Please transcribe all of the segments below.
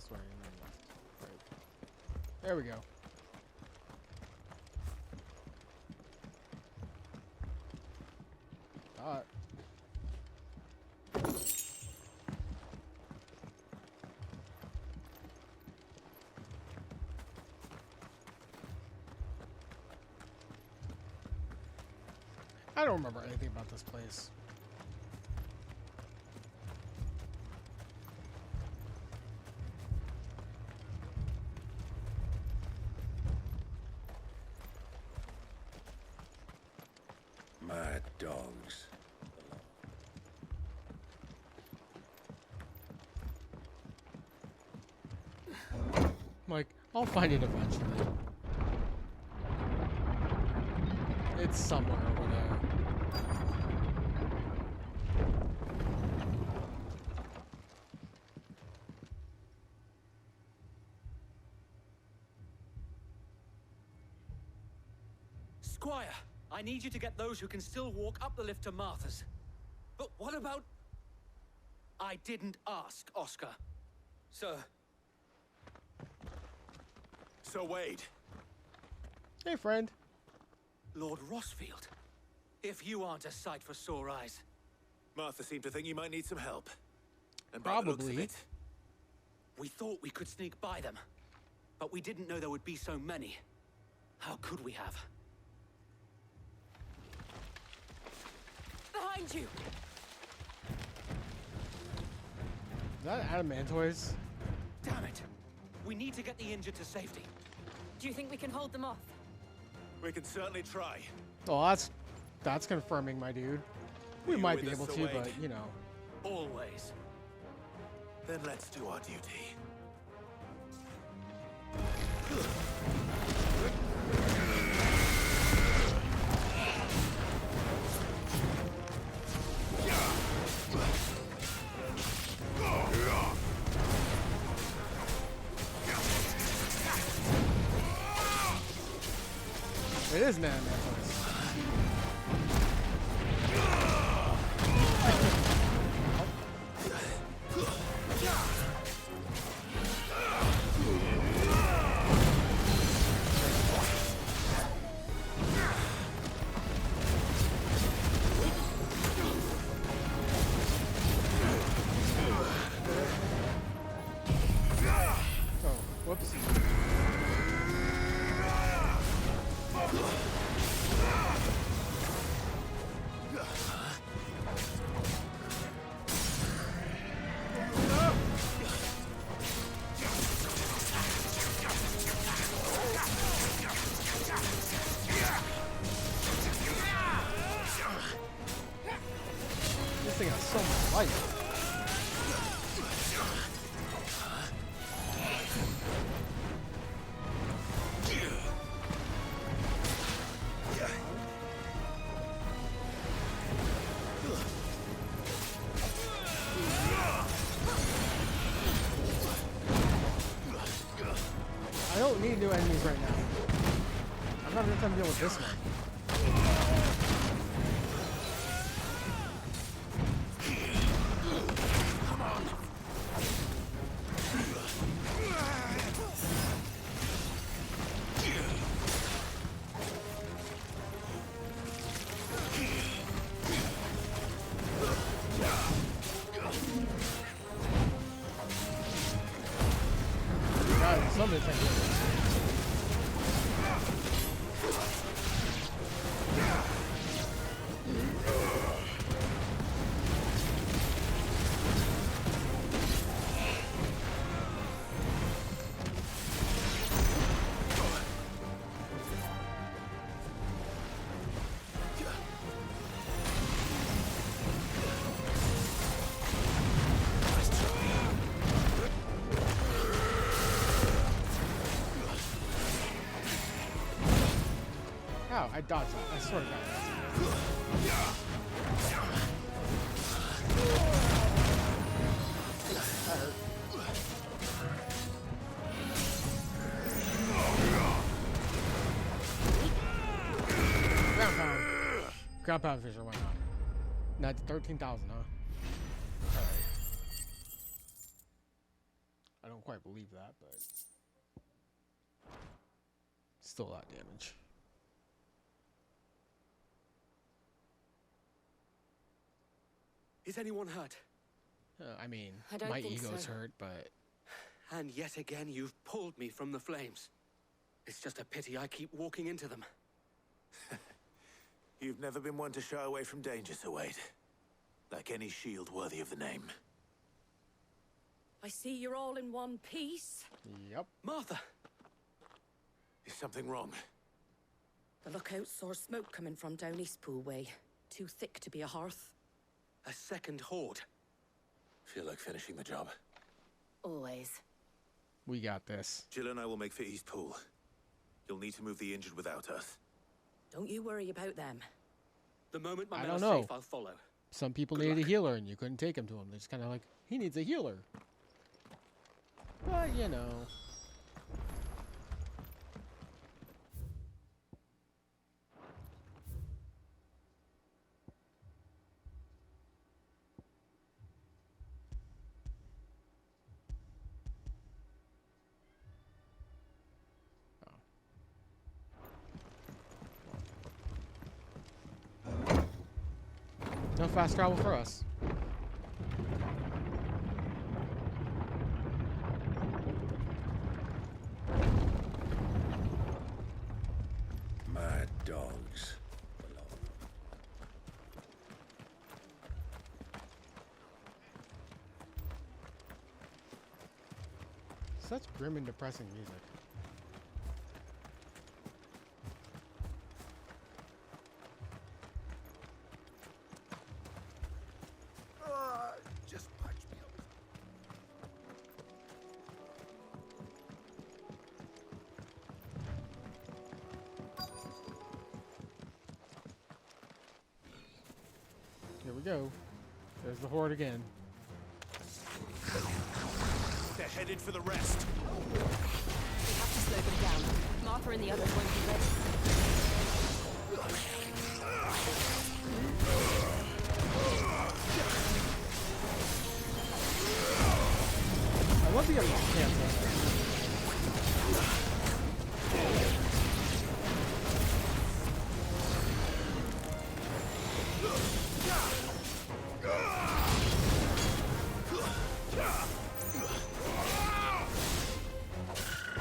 this way and then left. Right. There we go. Alright. I don't remember anything about this place. Mad dogs. Like, I'll find it eventually. It's somewhere over there. Squire, I need you to get those who can still walk up the lift to Martha's. But what about... I didn't ask, Oscar. Sir. So Wade. Hey, friend. Lord Rossfield. If you aren't a sight for sore eyes. Martha seemed to think you might need some help. And by the looks of Probably. it, We thought we could sneak by them. But we didn't know there would be so many. How could we have? Behind you! Is that Adamantoise? Damn it! We need to get the injured to safety. Do you think we can hold them off? we can certainly try. Oh, that's confirming, my dude. We You might with be us, able Sir to, Wade? but you know. Always. Then let's do our duty. It is an Adamantoise. Oh, whoops. This thing has so much life. I don't need new enemies right now. I'm not enough time to deal with this one. God, some of this thing. Ow, I dodged that. I swear to God. That hurt. Ground pound. Ground pound fisher, why not? Not 13,000, huh? Alright. I don't quite believe that, but still a lot of damage. Is anyone hurt? I mean, I don't my think ego's so. hurt, but And yet again, you've pulled me from the flames. It's just a pity I keep walking into them. You've never been one to shy away from danger, Sir Wade. Like any shield worthy of the name. I see you're all in one piece. yep. Martha! Is something wrong? The lookout saw smoke coming from down Eastpool way. Too thick to be a hearth. A second horde. Feel like finishing the job. Always. We got this. Jill and I will make for Eastpool. You'll need to move the injured without us. Don't you worry about them. The moment my I men don't are know. safe, I'll follow. Some people Good needed luck. a healer, and you couldn't take him to him. They're just kind of like, he needs a healer. But, you know. No fast travel for us. Mad dogs. Such grim and depressing music. Just punch me. Here we go. There's the horde again. They're headed for the rest. We have to slow them down. Martha and the others won't be ready. I love the other cancel.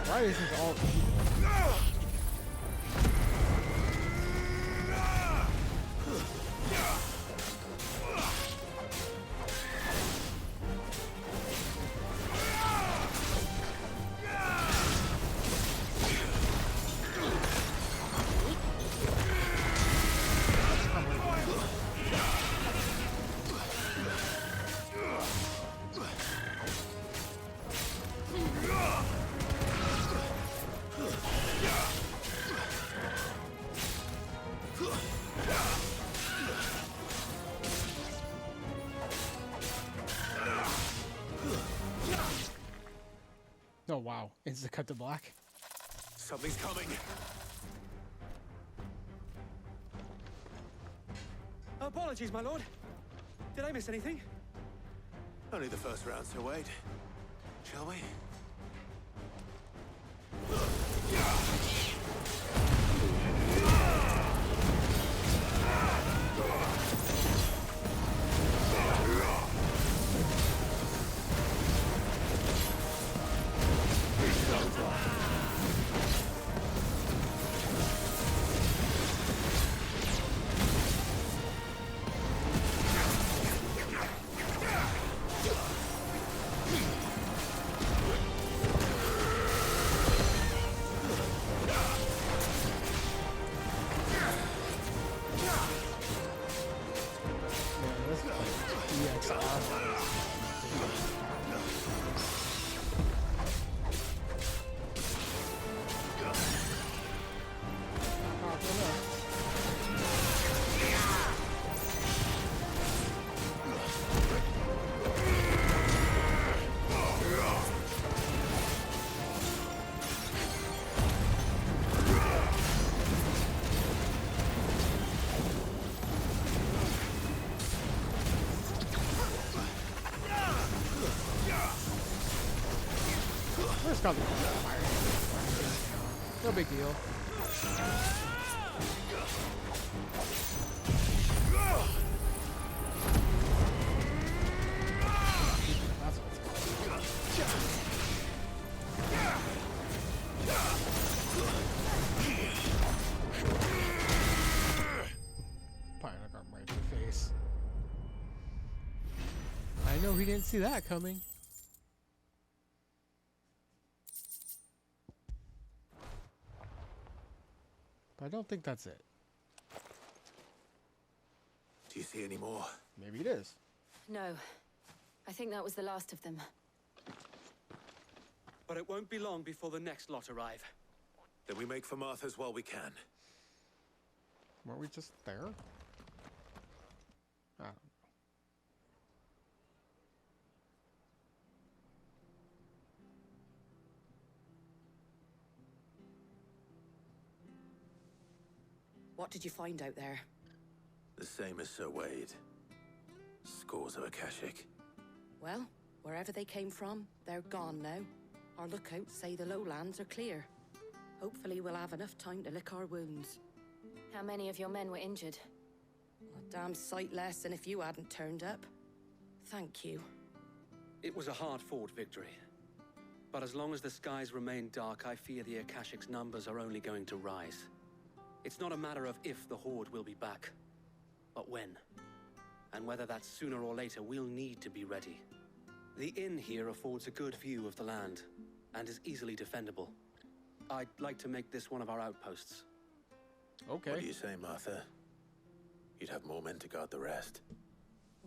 Why is this all evil? Oh wow, it's the cut to black. Something's coming. Apologies, my lord. Did I miss anything? Only the first round, Sir Wade. Shall we? Man, this is like EXR. Powerful enough. That's probably fire. No big deal. That's what's Bionic arm right in the face. I know he didn't see that coming. But I don't think that's it. Do you see any more? Maybe it is. No. I think that was the last of them. But it won't be long before the next lot arrive. Then we make for Martha's while we can. Weren't we just there? I don't know. What did you find out there? The same as Sir Wade. Scores of Akashic. Well, wherever they came from, they're gone now. Our lookouts say the lowlands are clear. Hopefully we'll have enough time to lick our wounds. How many of your men were injured? A damn sight less than if you hadn't turned up. Thank you. It was a hard-fought victory. But as long as the skies remain dark, I fear the Akashic's numbers are only going to rise. It's not a matter of if the Horde will be back, but when. And whether that's sooner or later, we'll need to be ready. The inn here affords a good view of the land, and is easily defendable. I'd like to make this one of our outposts. Okay. What do you say, Martha? You'd have more men to guard the rest.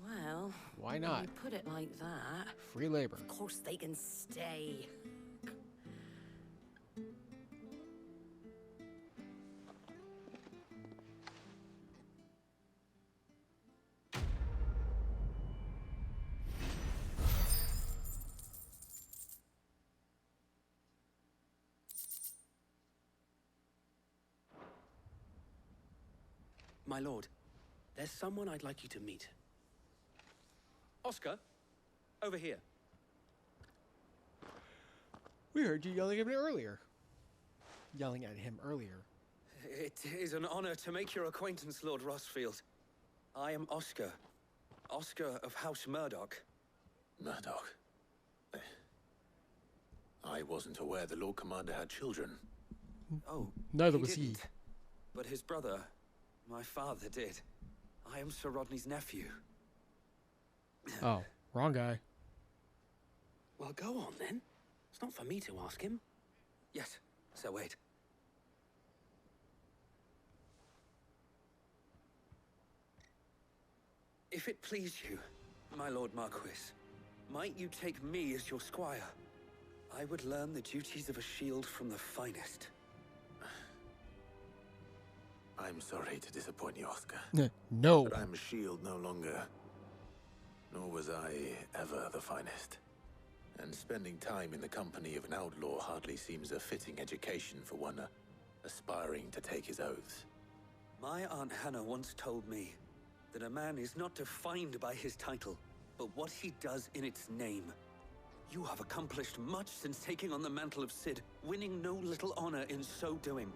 Well, Why when not? you put it like that, Free labor. of course they can stay. My lord, there's someone I'd like you to meet. Oscar, over here. We heard you yelling at him earlier. Yelling at him earlier. It is an honor to make your acquaintance, Lord Rossfield. I am Oscar. Oscar of House Murdoch. Murdoch. I wasn't aware the Lord Commander had children. Oh, Neither was he. didn't. But his brother, my father, did. I am Sir Rodney's nephew. Oh, wrong guy. Well, go on then. It's not for me to ask him. Yes, Sir Wade. If it please you, my Lord Marquis, might you take me as your squire? I would learn the duties of a shield from the finest. I'm sorry to disappoint you, Oscar. No. But I'm a shield no longer. Nor was I ever the finest. And spending time in the company of an outlaw hardly seems a fitting education for one aspiring to take his oaths. My Aunt Hannah once told me that a man is not defined by his title, but what he does in its name. You have accomplished much since taking on the mantle of Cid, winning no little honor in so doing.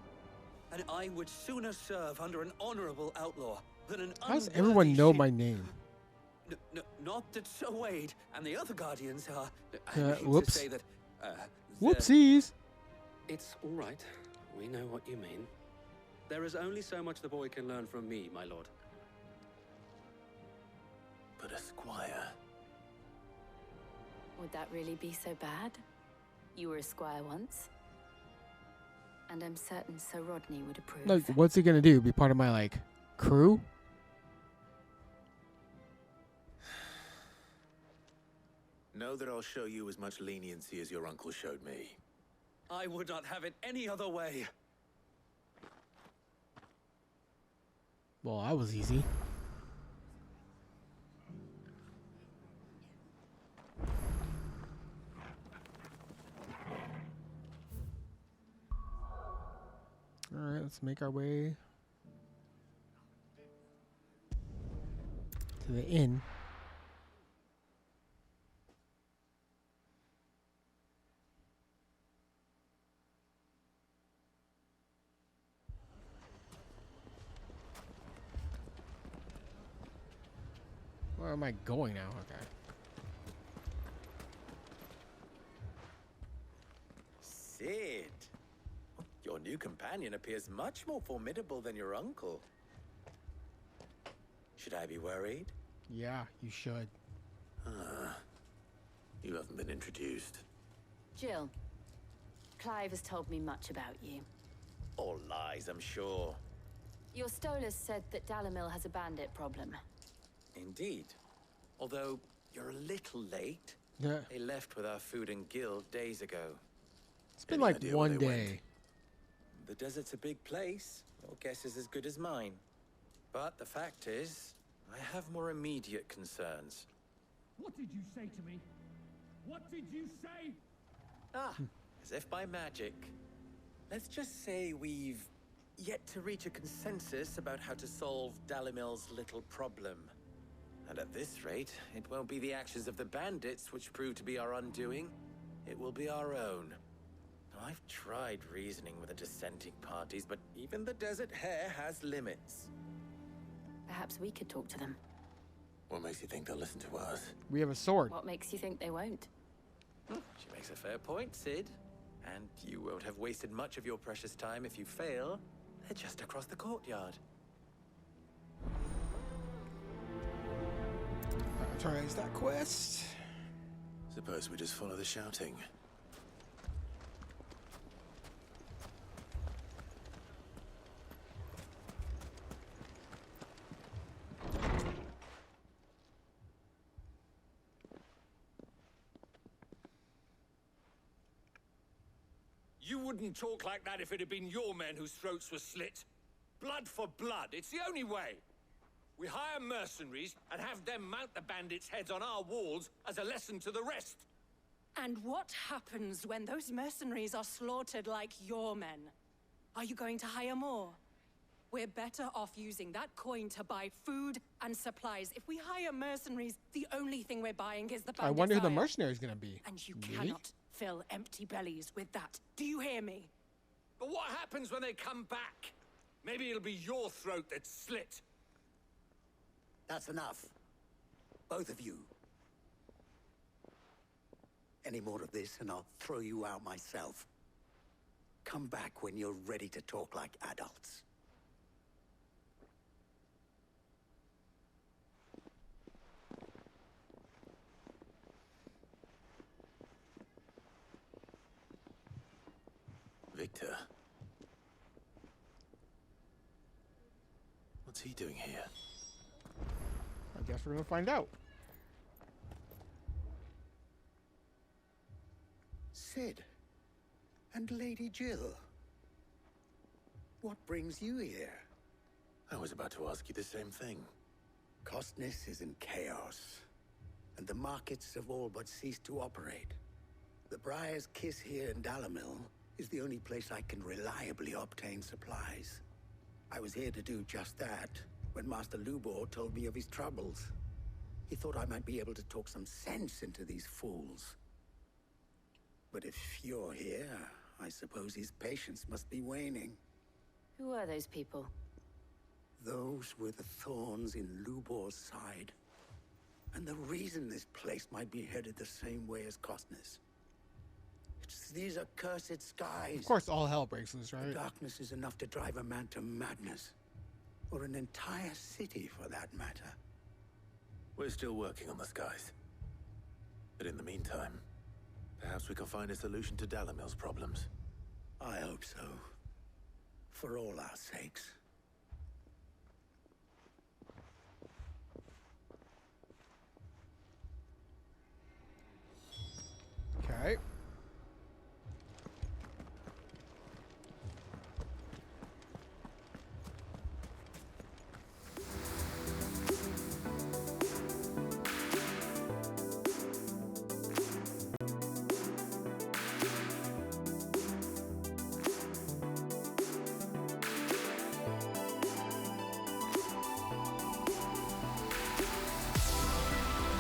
And I would sooner serve under an honorable outlaw than an How does unworthy everyone know shi- my name? Not that Sir Wade and the other guardians are. I mean whoops. to say that. Whoopsies. It's all right. We know what you mean. There is only so much the boy can learn from me, my lord. But a squire? Would that really be so bad? You were a squire once. And I'm certain Sir Rodney would approve. Like, what's he gonna do? Be part of my, like, crew? Know that I'll show you as much leniency as your uncle showed me. I would not have it any other way. Well, that was easy. Alright, let's make our way to the inn. Where am I going now? Okay. Sid, your new companion appears much more formidable than your uncle. Should I be worried? Yeah, you should. You haven't been introduced. Jill, Clive has told me much about you. All lies, I'm sure. Your Stolas said that Dalimil has a bandit problem. Indeed. Although, you're a little late. Yeah. They left with our food and guild days ago. It's been Any like idea where one they day. went? The desert's a big place. Your guess is as good as mine. But the fact is, I have more immediate concerns. What did you say to me? What did you say? As if by magic. Let's just say we've yet to reach a consensus about how to solve Dalimil's little problem. And at this rate, it won't be the actions of the bandits which prove to be our undoing. It will be our own. Now, I've tried reasoning with the dissenting parties, but even the Desert Hare has limits. Perhaps we could talk to them. What makes you think they'll listen to us? We have a sword. What makes you think they won't? She makes a fair point, Sid. And you won't have wasted much of your precious time if you fail. They're just across the courtyard. Prioritize that quest. Suppose we just follow the shouting. You wouldn't talk like that if it had been your men whose throats were slit. Blood for blood, it's the only way. We hire mercenaries and have them mount the bandits' heads on our walls as a lesson to the rest. And what happens when those mercenaries are slaughtered like your men? Are you going to hire more? We're better off using that coin to buy food and supplies. If we hire mercenaries, the only thing we're buying is the bandits' I wonder who the ire. mercenary is gonna be. And you Me? cannot fill empty bellies with that. Do you hear me? But what happens when they come back? Maybe it'll be your throat that's slit. That's enough. Both of you. Any more of this and I'll throw you out myself. Come back when you're ready to talk like adults. Victor. What's he doing here? I guess we're gonna find out. Sid. And Lady Jill. What brings you here? I was about to ask you the same thing. Costness is in chaos, and the markets have all but ceased to operate. The Briar's Kiss here in Dalimil is the only place I can reliably obtain supplies. I was here to do just that when Master Lubor told me of his troubles. He thought I might be able to talk some sense into these fools. But if you're here, I suppose his patience must be waning. Who are those people? Those were the thorns in Lubor's side. And the reason this place might be headed the same way as Costness. It's these accursed skies. Of course, all hell breaks loose, The right? darkness is enough to drive a man to madness. Or an entire city, for that matter. We're still working on the skies. But in the meantime, perhaps we can find a solution to Dalimil's problems. I hope so. For all our sakes.